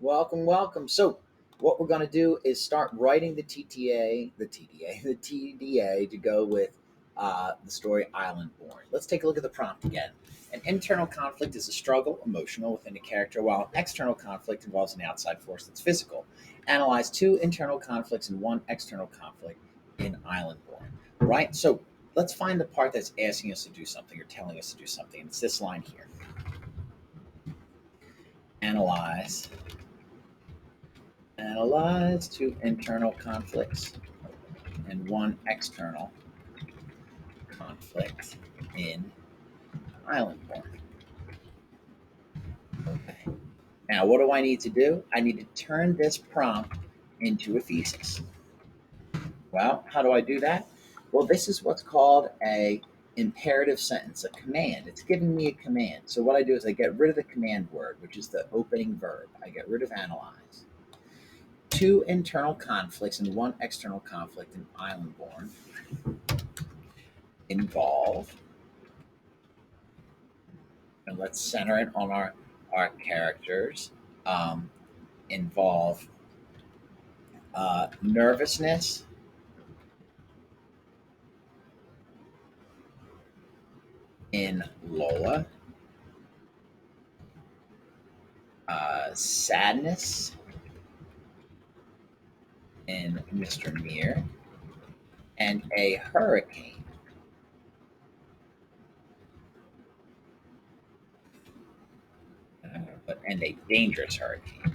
Welcome, welcome. So, what we're going to do is start writing the TDA to go with the story Islandborn. Let's take a look at the prompt again. An internal conflict is a struggle, emotional, within a character, while an external conflict involves an outside force that's physical. Analyze two internal conflicts and one external conflict in Islandborn. Right? So, let's find the part that's asking us to do something or telling us to do something. It's this line here. Analyze two internal conflicts and one external conflict in Islandborn. Okay. Now, what do I need to do? I need to turn this prompt into a thesis. Well, how do I do that? Well, this is what's called a imperative sentence, a command. It's giving me a command. So what I do is I get rid of the command word, which is the opening verb. I get rid of analyze. Two internal conflicts and one external conflict in Islandborn involve, and let's center it on our characters, um, involve nervousness in Lola, sadness in Mr. Mir, and a hurricane. And a dangerous hurricane.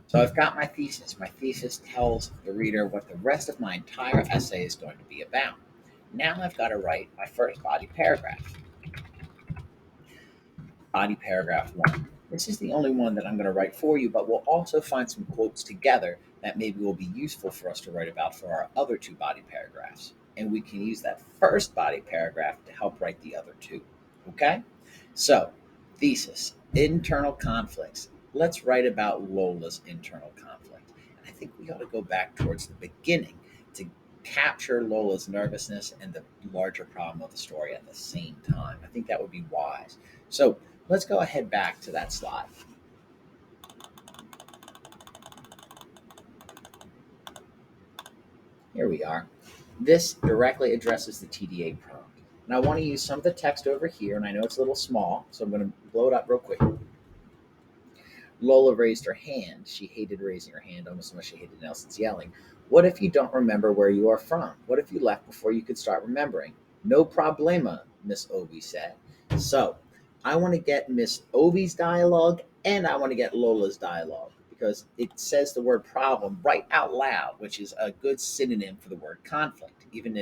So I've got my thesis. My thesis tells the reader what the rest of my entire essay is going to be about. Now I've got to write my first body paragraph. Body paragraph one. This is the only one that I'm going to write for you, but we'll also find some quotes together that maybe will be useful for us to write about for our other two body paragraphs. And we can use that first body paragraph to help write the other two. Okay? So, thesis, internal conflicts. Let's write about Lola's internal conflict. And I think we ought to go back towards the beginning to capture Lola's nervousness and the larger problem of the story at the same time. I think that would be wise. So, let's go ahead back to that slide. Here we are. This directly addresses the TDA prompt. And I want to use some of the text over here, and I know it's a little small, so I'm going to blow it up real quick. Lola raised her hand. She hated raising her hand almost as much as she hated Nelson's yelling. What if you don't remember where you are from? What if you left before you could start remembering? No problema, Miss Obi said. So I want to get Miss Obi's dialogue and I want to get Lola's dialogue because it says the word problem right out loud, which is a good synonym for the word conflict. Even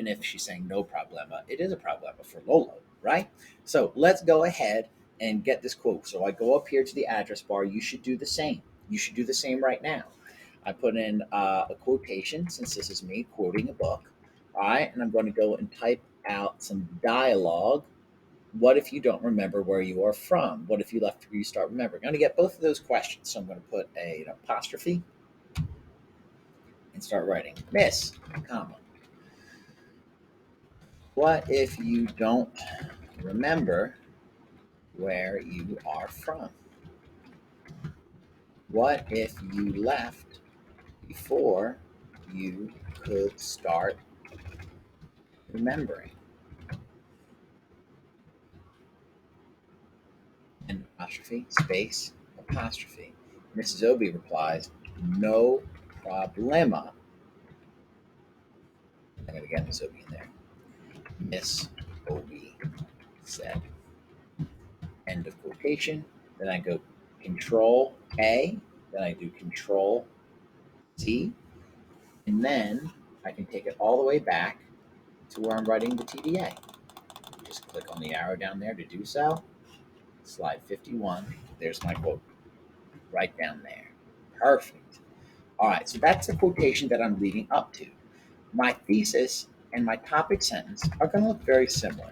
if she's saying no problema, it is a problema for Lola, right? So let's go ahead and get this quote. So I go up here to the address bar. You should do the same. You should do the same right now. I put in a quotation since this is me quoting a book. All right, and I'm going to go and type out some dialogue. What if you don't remember where you are from? What if you left before you start remembering? I'm going to get both of those questions. So I'm going to put an apostrophe and start writing Miss, comma. What if you don't remember where you are from? What if you left before you could start remembering? An apostrophe, space, apostrophe. Mrs. Obi replies, no problema. I'm going to get Miss Obi in there. Miss Obi said. End of quotation. Then I go Control A. Then I do Control Z. And then I can take it all the way back to where I'm writing the TDA. Just click on the arrow down there to do so. Slide 51. There's my quote right down there. Perfect. All right, so that's the quotation that I'm leading up to. My thesis and my topic sentence are going to look very similar.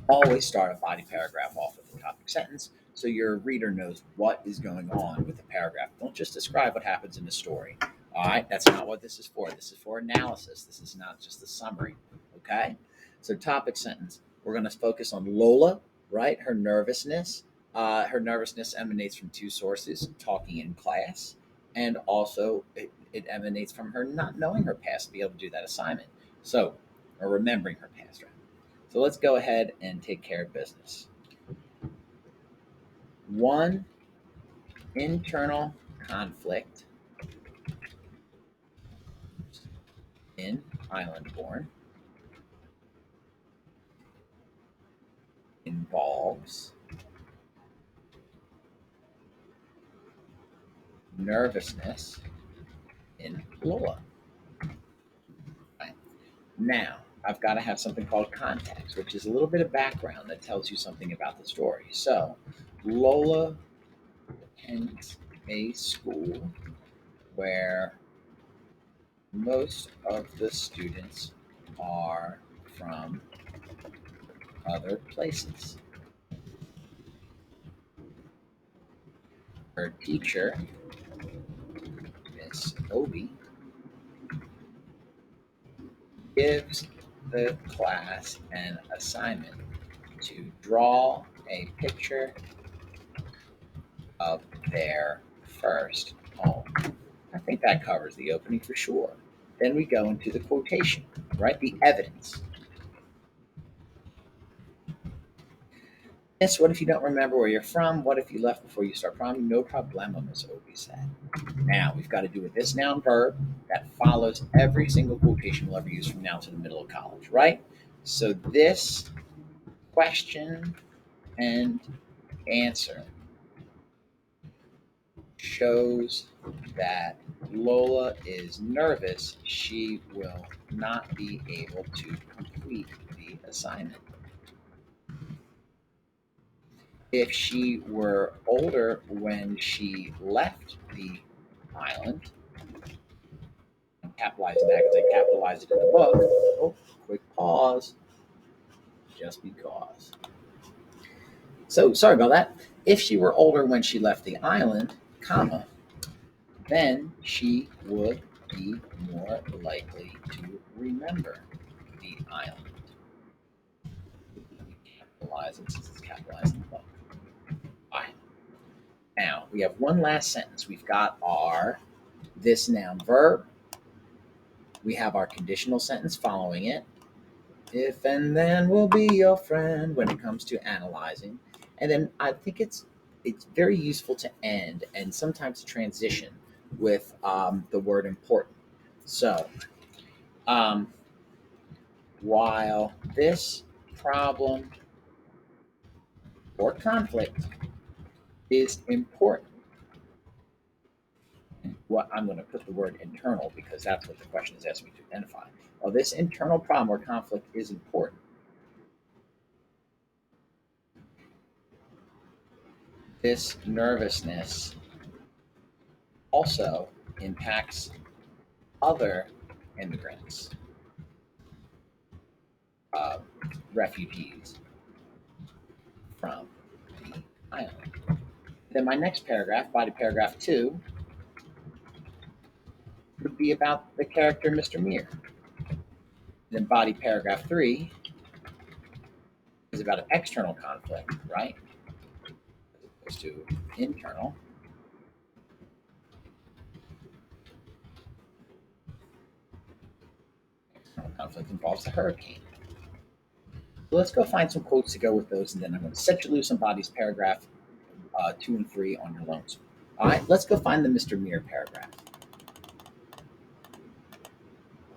Always start a body paragraph off with the topic sentence so your reader knows what is going on with the paragraph. Don't just describe what happens in the story. All right, that's not what this is for. This is for analysis. This is not just a summary. Okay, so topic sentence. We're going to focus on Lola right? Her nervousness emanates from two sources: talking in class, and also it emanates from her not knowing her past to be able to do that assignment. So, or remembering her past, right? So let's go ahead and take care of business. One internal conflict in Islandborn involves nervousness in Lola. Right? Now, I've got to have something called context, which is a little bit of background that tells you something about the story. So, Lola attends a school where most of the students are from other places. Her teacher, Miss Obi, gives the class an assignment to draw a picture of their first home. I think that covers the opening for sure. Then we go into the quotation, right? The evidence. Yes, what if you don't remember where you're from? What if you left before you start prom? No problemo, Miss Obi said. Now we've got to do with this noun verb that follows every single quotation we'll ever use from now to the middle of college, right? So this question and answer shows that Lola is nervous she will not be able to complete the assignment. If she were older when she left the island, I'm capitalizing that because I capitalized it in the book. Oh, quick pause, just because. So sorry about that. If she were older when she left the island, comma, then she would be more likely to remember the island. Capitalize it since it's capitalized in the book. All right. Now we have one last sentence. We've got our this noun verb. We have our conditional sentence following it. If and then will be your friend when it comes to analyzing. And then I think it's very useful to end and sometimes transition with the word important. So um, while this problem or conflict is important, what I'm going to put the word internal because that's what the question is asking me to identify. While this internal problem or conflict is important, this nervousness also impacts other immigrants, uh, refugees from the island. Then my next paragraph, body paragraph 2, would be about the character Mr. Meir. Then body paragraph 3 is about an external conflict, right? As opposed to internal. External conflict involves the hurricane. So let's go find some quotes to go with those, and then I'm going to set you loose on bodies paragraph 2 and 3 on your loans. All right, let's go find the Mr. Meir paragraph.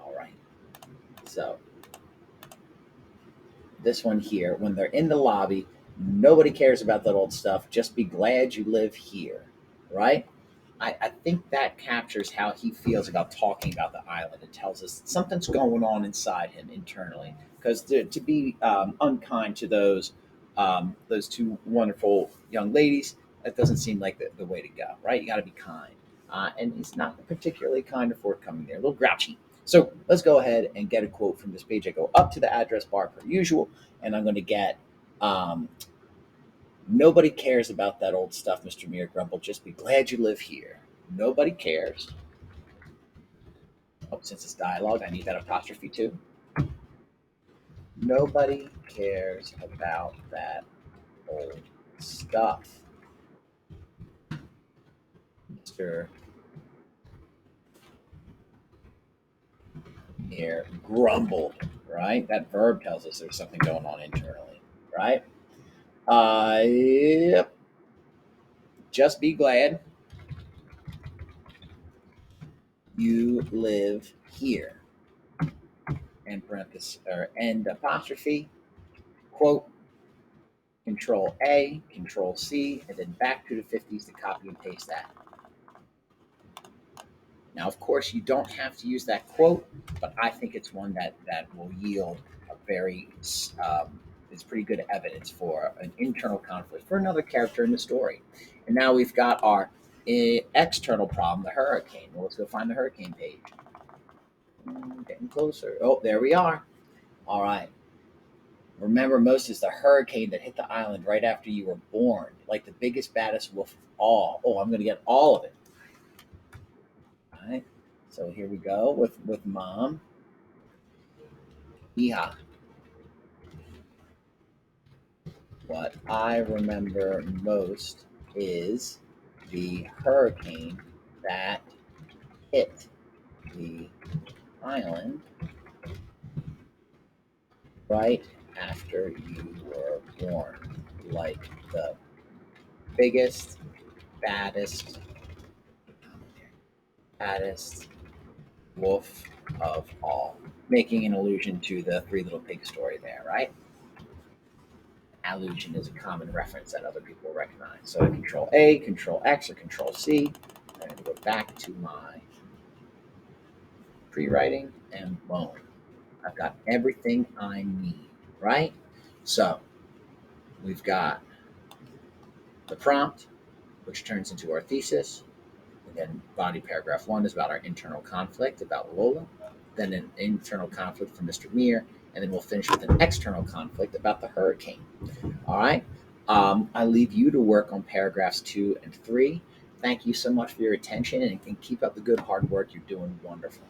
All right, so this one here, when they're in the lobby, nobody cares about that old stuff. Just be glad you live here, right? I think that captures how he feels about talking about the island. It tells us something's going on inside him internally. Because to be unkind to those two wonderful young ladies, that doesn't seem like the way to go, right? You got to be kind. And he's not particularly kind or forthcoming there, a little grouchy. So let's go ahead and get a quote from this page. I go up to the address bar per usual, and I'm going to get um, nobody cares about that old stuff, Mr. Meir grumbled. Just be glad you live here. Nobody cares. Oh, since it's dialogue, I need that apostrophe too. Nobody cares about that stuff. Mr. Here grumbled, right? That verb tells us there's something going on internally, right? Yep. Just be glad you live here. End parenthesis or end apostrophe. Quote. Control A, Control C, and then back to the 50s to copy and paste that. Now, of course, you don't have to use that quote, but I think it's one that will yield a very, it's pretty good evidence for an internal conflict for another character in the story. And now we've got our external problem, the hurricane. Well, let's go find the hurricane page. Getting closer. Oh, there we are. All right. Remember, Most is the hurricane that hit the island right after you were born, like the biggest, baddest wolf of all. Oh, I'm going to get all of it. All right. So here we go with mom. Yeehaw. What I remember most is the hurricane that hit the island right after you were born, like the biggest, baddest, baddest wolf of all, making an allusion to the Three Little Pigs story there, right? Allusion is a common reference that other people recognize. So Control A, Control X, or Control C. I'm going to go back to my pre-writing and boom. I've got everything I need, right? So we've got the prompt, which turns into our thesis. And then body paragraph 1 is about our internal conflict about Lola. Then an internal conflict for Mr. Meir. And then we'll finish with an external conflict about the hurricane. All right. I leave you to work on paragraphs 2 and 3. Thank you so much for your attention and keep up the good hard work. You're doing wonderful.